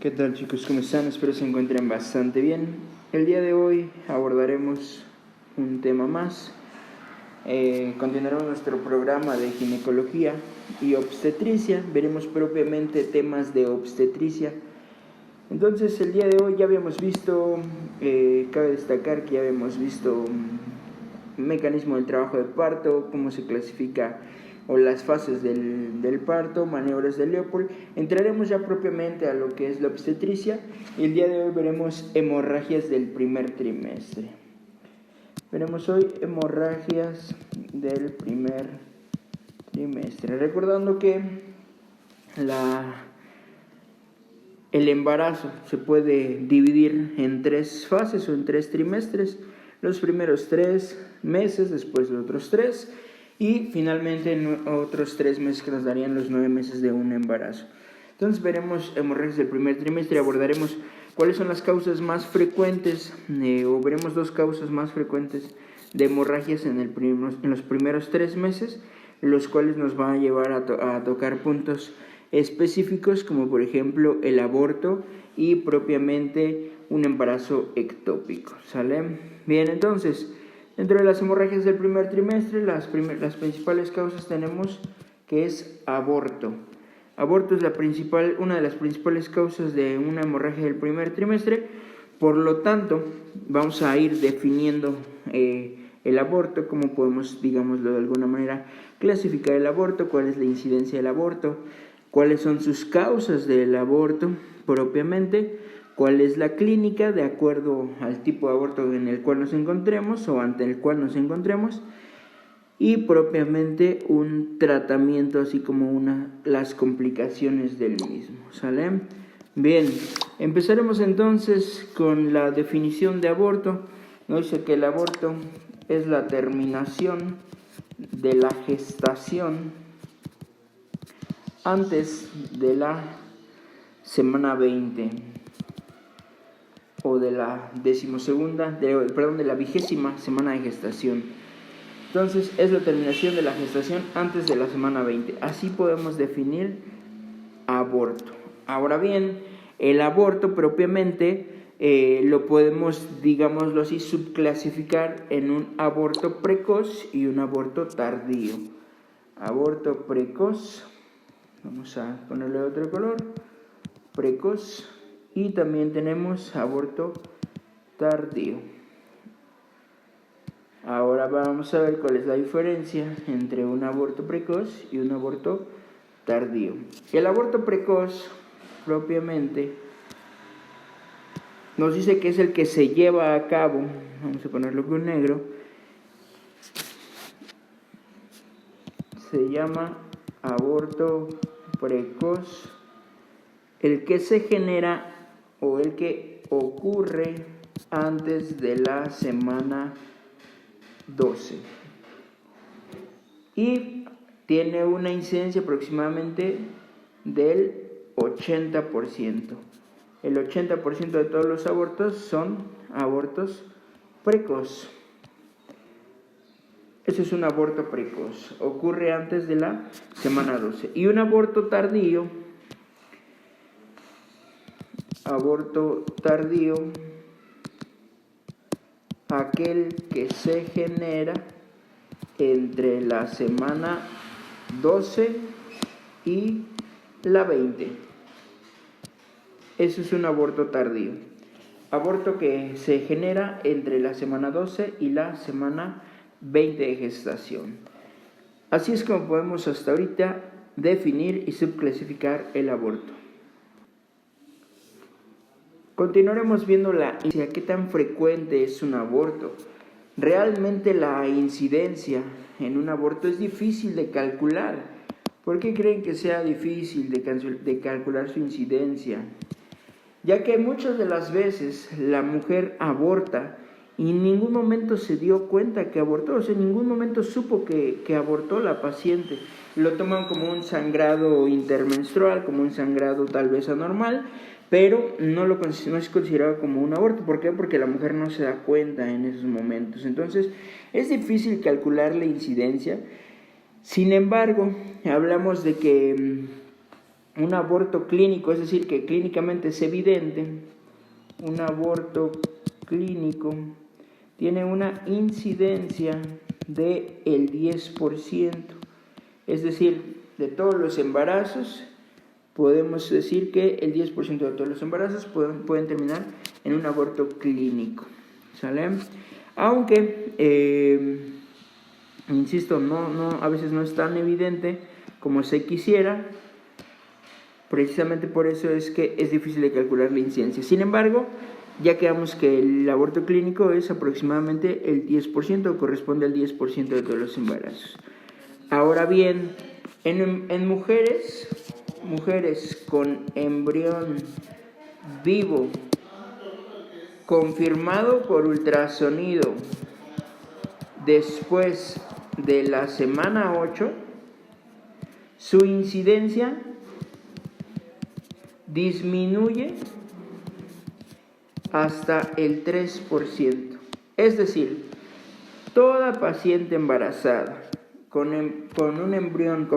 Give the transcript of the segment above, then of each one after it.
¿Qué tal, chicos? ¿Cómo están? Espero se encuentren bastante bien. El día de hoy abordaremos un tema más. Continuaremos nuestro programa de ginecología y obstetricia. Veremos propiamente temas de obstetricia. Entonces, el día de hoy ya habíamos visto, cabe destacar que ya habíamos visto mecanismo del trabajo de parto, cómo se clasifica o las fases del parto, maniobras de Leopold. Entraremos ya propiamente a lo que es la obstetricia y el día de hoy veremos hemorragias del primer trimestre. Veremos hoy hemorragias del primer trimestre. Recordando que el embarazo se puede dividir en 3 fases o en 3 trimestres. Los primeros 3 meses, después los otros 3 y finalmente otros 3 meses que nos darían los 9 meses de un embarazo. Entonces veremos hemorragias del primer trimestre y abordaremos cuáles son las causas más frecuentes o veremos 2 causas más frecuentes de hemorragias en los primeros 3 meses, los cuales nos van a llevar a tocar puntos específicos como por ejemplo el aborto y propiamente un embarazo ectópico. ¿Sale? Bien, entonces, dentro de las hemorragias del primer trimestre, las principales causas tenemos que es aborto. Aborto es una de las principales causas de una hemorragia del primer trimestre. Por lo tanto, vamos a ir definiendo el aborto, cómo podemos, digámoslo de alguna manera, clasificar el aborto, cuál es la incidencia del aborto, cuáles son sus causas del aborto propiamente, cuál es la clínica de acuerdo al tipo de aborto en el cual nos encontremos o ante el cual nos encontremos y propiamente un tratamiento así como las complicaciones del mismo. ¿Sale? Bien, empezaremos entonces con la definición de aborto. Nos dice que el aborto es la terminación de la gestación antes de la semana 20 o de la de la 20ª semana de gestación. Entonces es la terminación de la gestación antes de la semana 20. Así podemos definir aborto. Ahora bien, el aborto propiamente lo podemos, digámoslo así, subclasificar en un aborto precoz y un aborto tardío. Aborto precoz, vamos a ponerle otro color, precoz, y también tenemos aborto tardío. Ahora vamos a ver cuál es la diferencia entre un aborto precoz y un aborto tardío. El aborto precoz propiamente nos dice que es el que se lleva a cabo, vamos a ponerlo con negro, se llama aborto precoz, el que se genera o el que ocurre antes de la semana 12 y tiene una incidencia aproximadamente del 80%. El 80% de todos los abortos son abortos precoz. Ese es un aborto precoz, ocurre antes de la semana 12. Y un aborto tardío, aquel que se genera entre la semana 12 y la 20. Eso es un aborto tardío. Aborto que se genera entre la semana 12 y la semana 20 de gestación. Así es como podemos hasta ahorita definir y subclasificar el aborto. Continuaremos viendo qué tan frecuente es un aborto. Realmente la incidencia en un aborto es difícil de calcular. ¿Por qué creen que sea difícil de calcular su incidencia? Ya que muchas de las veces la mujer aborta y en ningún momento se dio cuenta que abortó, o sea, en ningún momento supo que abortó la paciente. Lo toman como un sangrado intermenstrual, como un sangrado tal vez anormal, pero no es considerado como un aborto. ¿Por qué? Porque la mujer no se da cuenta en esos momentos. Entonces, es difícil calcular la incidencia. Sin embargo, hablamos de que un aborto clínico, es decir, que clínicamente es evidente, un aborto clínico tiene una incidencia del 10%, es decir, de todos los embarazos, podemos decir que el 10% de todos los embarazos pueden terminar en un aborto clínico, ¿sale? Aunque, insisto, a veces no es tan evidente como se quisiera. Precisamente por eso es que es difícil de calcular la incidencia. Sin embargo, ya quedamos que el aborto clínico es aproximadamente el 10%, corresponde al 10% de todos los embarazos. Ahora bien, en mujeres con embrión vivo confirmado por ultrasonido después de la semana 8, su incidencia disminuye hasta el 3%. Es decir, toda paciente embarazada con un embrión,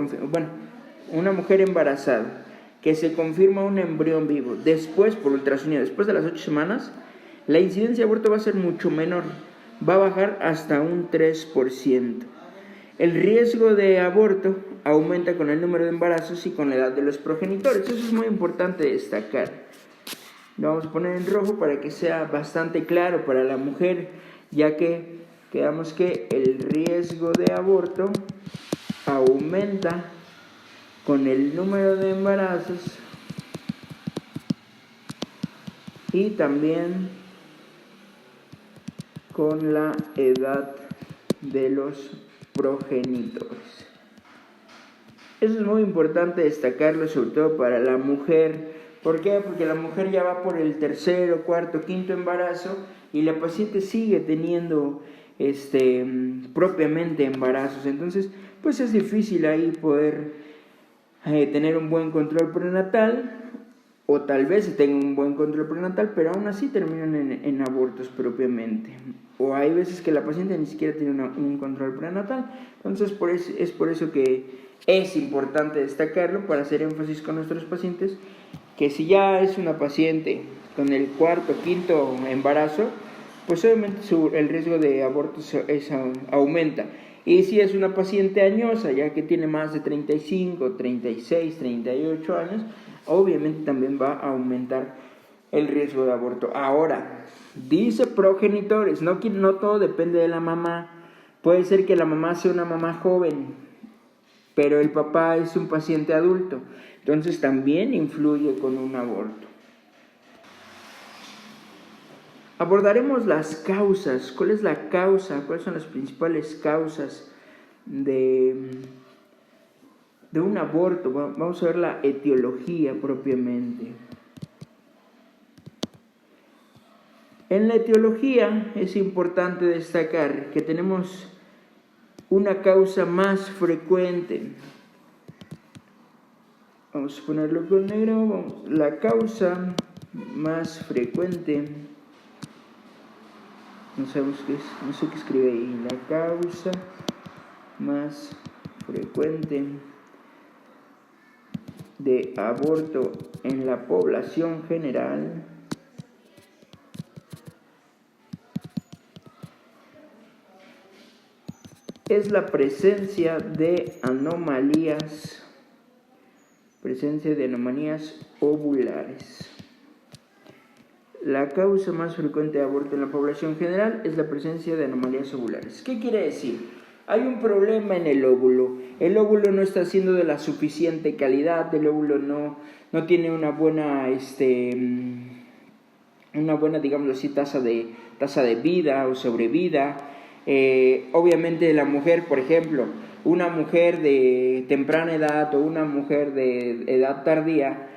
una mujer embarazada que se confirma un embrión vivo después por ultrasonido, después de las 8 semanas, la incidencia de aborto va a ser mucho menor, va a bajar hasta un 3%. El riesgo de aborto aumenta con el número de embarazos y con la edad de los progenitores. Eso es muy importante destacar. Lo vamos a poner en rojo para que sea bastante claro para la mujer, ya que quedamos que el riesgo de aborto aumenta con el número de embarazos y también con la edad de los progenitores. Eso es muy importante destacarlo, sobre todo para la mujer. ¿Por qué? Porque la mujer ya va por el tercero, cuarto, quinto embarazo y la paciente sigue teniendo propiamente embarazos. Entonces, pues es difícil ahí poder tener un buen control prenatal, o tal vez se tenga un buen control prenatal, pero aún así terminan en abortos propiamente. O hay veces que la paciente ni siquiera tiene un control prenatal. Entonces, es por eso que es importante destacarlo, para hacer énfasis con nuestros pacientes, que si ya es una paciente con el cuarto, quinto embarazo, pues obviamente el riesgo de aborto aumenta. Y si es una paciente añosa, ya que tiene más de 35, 36, 38 años, obviamente también va a aumentar el riesgo de aborto. Ahora, dice progenitores, no todo depende de la mamá. Puede ser que la mamá sea una mamá joven, pero el papá es un paciente adulto. Entonces también influye con un aborto. Abordaremos las causas. ¿Cuál es la causa? ¿Cuáles son las principales causas de un aborto? Vamos a ver la etiología propiamente. En la etiología es importante destacar que tenemos una causa más frecuente. Vamos a ponerlo con negro. La causa más frecuente, no sé qué escribe ahí. La causa más frecuente de aborto en la población general es la presencia de anomalías ovulares. La causa más frecuente de aborto en la población general es la presencia de anomalías ovulares. ¿Qué quiere decir? Hay un problema en el óvulo. El óvulo no está siendo de la suficiente calidad, el óvulo no tiene una buena, digámoslo así, tasa de vida o sobrevida. Obviamente la mujer, por ejemplo, una mujer de temprana edad o una mujer de edad tardía,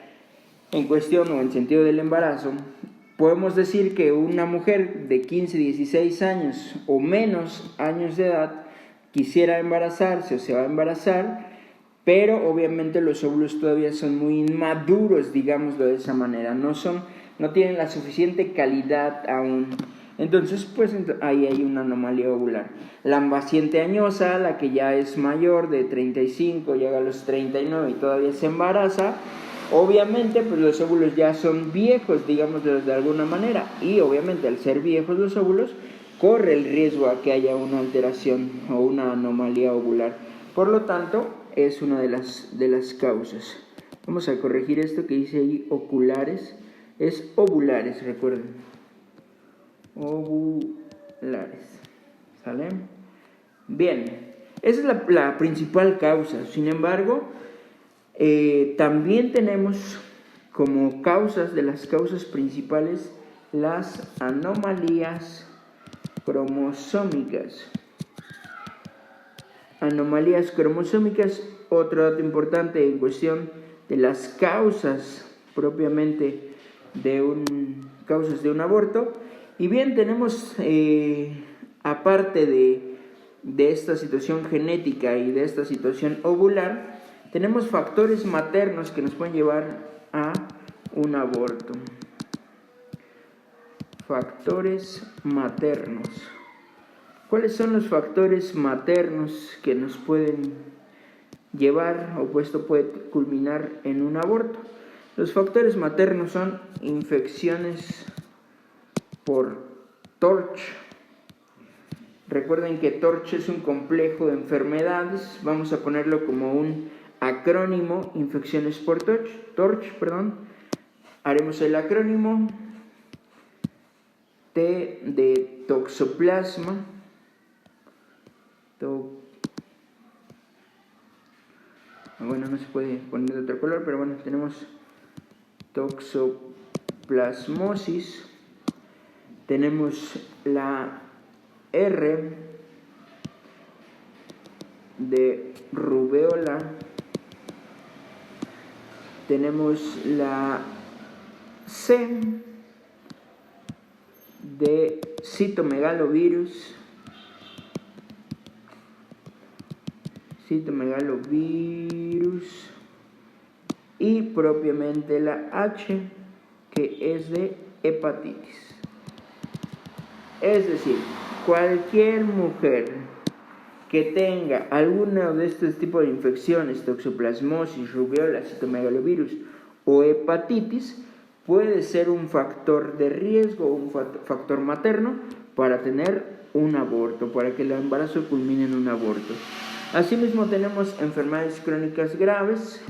en cuestión o en sentido del embarazo, podemos decir que una mujer de 15, 16 años o menos años de edad quisiera embarazarse o se va a embarazar, pero obviamente los óvulos todavía son muy inmaduros, digámoslo de esa manera, no tienen la suficiente calidad aún. Entonces, pues ahí hay una anomalía ovular. La paciente añosa, la que ya es mayor, de 35, llega a los 39 y todavía se embaraza, Obviamente, pues los óvulos ya son viejos, digámoslo de alguna manera, y obviamente al ser viejos los óvulos, corre el riesgo a que haya una alteración o una anomalía ovular. Por lo tanto, es una de las causas. Vamos a corregir esto que dice ahí oculares, es ovulares, recuerden. Ovulares. ¿Sale? Bien, esa es la principal causa. Sin embargo, también tenemos como causas, de las causas principales, las anomalías cromosómicas. Anomalías cromosómicas, otro dato importante en cuestión de las causas propiamente causas de un aborto. Y bien, tenemos, aparte de esta situación genética y de esta situación ovular, tenemos factores maternos que nos pueden llevar a un aborto. Factores maternos. ¿Cuáles son los factores maternos que nos pueden llevar o esto puede culminar en un aborto? Los factores maternos son infecciones por TORCH. Recuerden que TORCH es un complejo de enfermedades, vamos a ponerlo como un acrónimo, infecciones por TORCH, haremos el acrónimo T de toxoplasma, bueno, no se puede poner de otro color, pero bueno, tenemos toxoplasmosis, tenemos la R de rubeola, tenemos la C de citomegalovirus, y propiamente la H, que es de hepatitis. Es decir, cualquier mujer que tenga alguno de estos tipos de infecciones, toxoplasmosis, rubeola, citomegalovirus o hepatitis, puede ser un factor de riesgo, un factor materno para tener un aborto, para que el embarazo culmine en un aborto. Asimismo tenemos enfermedades crónicas graves,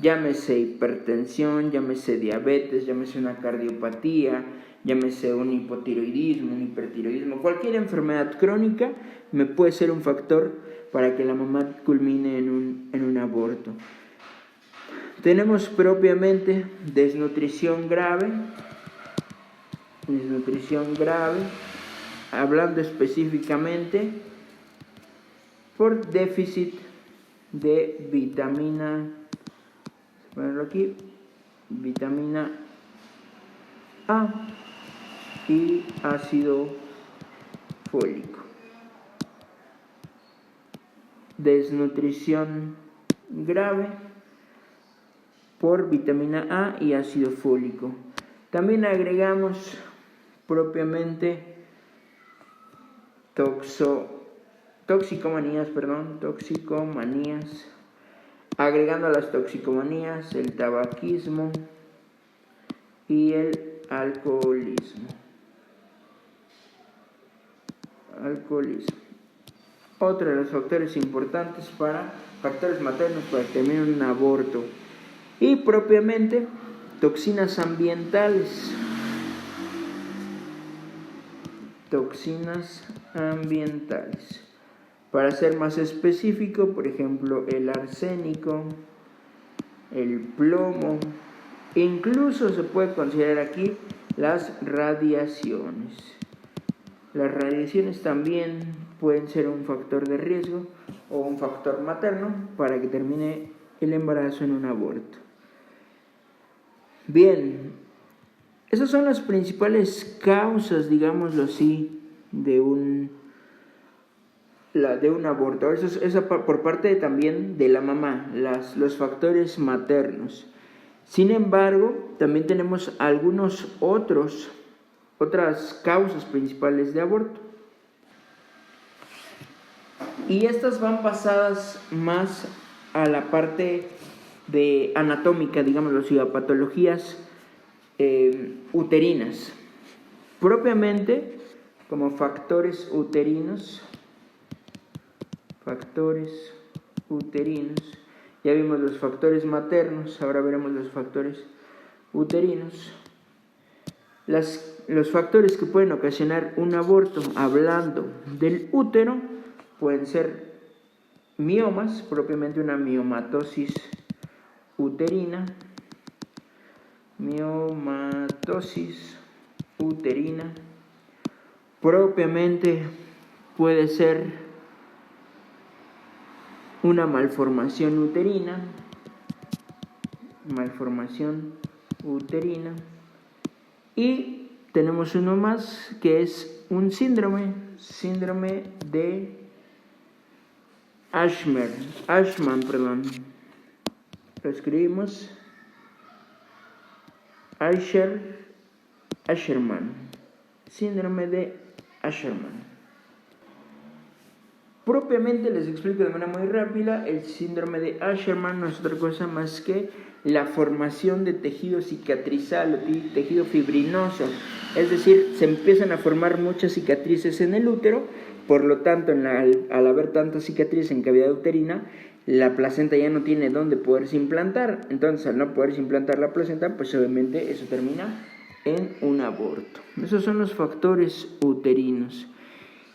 llámese hipertensión, llámese diabetes, llámese una cardiopatía, llámese un hipotiroidismo, un hipertiroidismo, cualquier enfermedad crónica me puede ser un factor para que la mamá culmine en un aborto. Tenemos propiamente desnutrición grave, hablando específicamente por déficit de vitamina A y ácido fólico. Desnutrición grave por vitamina A y ácido fólico. También agregamos propiamente toxicomanías, agregando a las toxicomanías el tabaquismo y el alcoholismo. Otro de los factores importantes factores maternos para terminar un aborto. Y propiamente toxinas ambientales. Para ser más específico, por ejemplo, el arsénico, el plomo, incluso se puede considerar aquí las radiaciones. Las radiaciones también pueden ser un factor de riesgo o un factor materno para que termine el embarazo en un aborto. Bien, esas son las principales causas, digámoslo así, de un aborto. Eso por parte también de la mamá, los factores maternos. Sin embargo, también tenemos algunos otras causas principales de aborto. Y estas van pasadas más a la parte de anatómica, digámoslo así, a patologías uterinas. Propiamente como factores uterinos. Ya vimos los factores maternos, ahora veremos los factores uterinos. Los factores que pueden ocasionar un aborto, hablando del útero, pueden ser miomas, propiamente una miomatosis uterina. Propiamente puede ser una malformación uterina. Y tenemos uno más que es un síndrome de Ashman. Lo escribimos Asherman. Síndrome de Asherman. Propiamente les explico de manera muy rápida, el síndrome de Asherman no es otra cosa más que la formación de tejido cicatrizal o tejido fibrinoso. Es decir, se empiezan a formar muchas cicatrices en el útero, por lo tanto, al haber tantas cicatrices en cavidad uterina, la placenta ya no tiene dónde poderse implantar. Entonces, al no poderse implantar la placenta, pues obviamente eso termina en un aborto. Esos son los factores uterinos.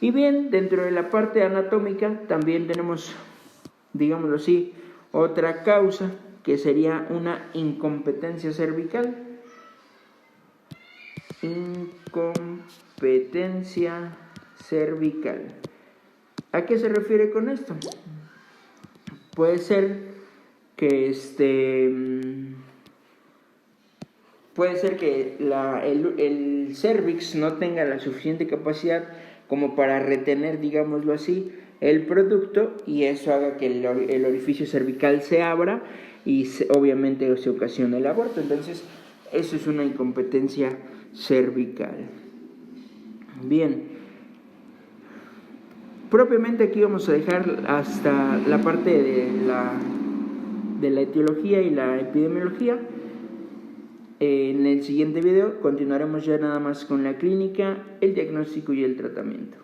Y bien, dentro de la parte anatómica también tenemos, digámoslo así, otra causa que sería una incompetencia cervical. ¿A qué se refiere con esto? Puede ser que el cervix no tenga la suficiente capacidad como para retener, digámoslo así, el producto, y eso haga que el orificio cervical se abra y obviamente se ocasiona el aborto. Entonces, eso es una incompetencia cervical. Bien, propiamente aquí vamos a dejar hasta la parte de la etiología y la epidemiología. En el siguiente video continuaremos ya nada más con la clínica, el diagnóstico y el tratamiento.